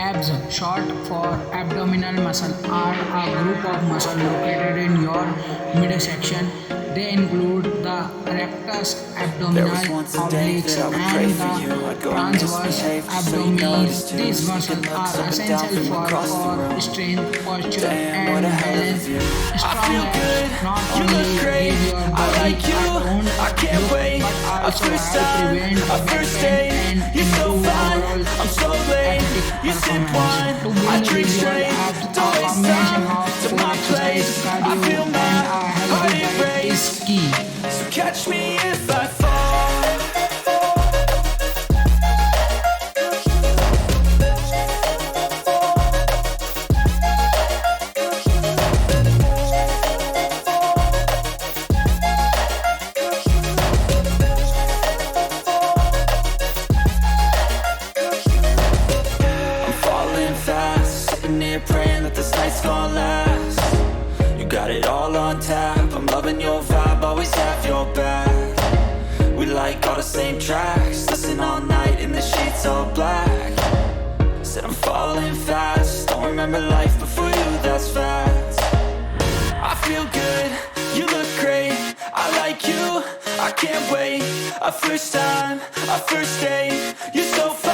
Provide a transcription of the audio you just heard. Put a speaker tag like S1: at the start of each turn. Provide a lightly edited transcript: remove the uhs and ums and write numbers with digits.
S1: Abs, short for abdominal muscle, are a group of muscles located in your midsection. They include the rectus
S2: There
S1: abdominal
S2: was once a day
S1: obliques
S2: that I would pray
S1: and
S2: for you.
S1: the
S2: I'd go and
S1: transverse
S2: misbehave just so you
S1: abdominis.
S2: noticed too.
S1: These muscles
S2: Sneaking looks
S1: are
S2: up and down
S1: essential
S2: from
S1: for
S2: across the
S1: core
S2: room.
S1: strength, posture,
S2: Damn, what
S1: and
S2: a hell of a
S1: balance.
S2: view. I
S1: Strong
S2: feel good,
S1: abs not
S2: you look
S1: only
S2: great,
S1: give your
S2: I
S1: body
S2: like you,
S1: a toned
S2: I can't
S1: look
S2: wait.
S1: but
S2: A
S1: also
S2: first
S1: help
S2: time,
S1: prevent
S2: a
S1: back
S2: first
S1: pain
S2: date.
S1: and
S2: You're so
S1: improve
S2: fine,
S1: overall
S2: I'm so late.
S1: athletic
S2: You sip
S1: performance.
S2: wine,
S1: To
S2: I
S1: build
S2: drink
S1: visual
S2: straight.
S1: abs, a
S2: Don't waste
S1: combination
S2: time
S1: of
S2: to
S1: core
S2: my
S1: exercise,
S2: place. I
S1: cardio,
S2: feel
S1: and
S2: my
S1: a
S2: heart
S1: healthy diet is
S2: erase.
S1: key.
S2: So catch me if I fall. Falling fast, sitting here praying that this night's gonna last. You got it all on tap, I'm loving your vibe, always have your back. We like all the same tracks, listen all night in the sheets all black. Said I'm falling fast, don't remember life before you, that's facts. I feel good, you look great, I like you, I can't wait. A first time, a first date, you're so fine.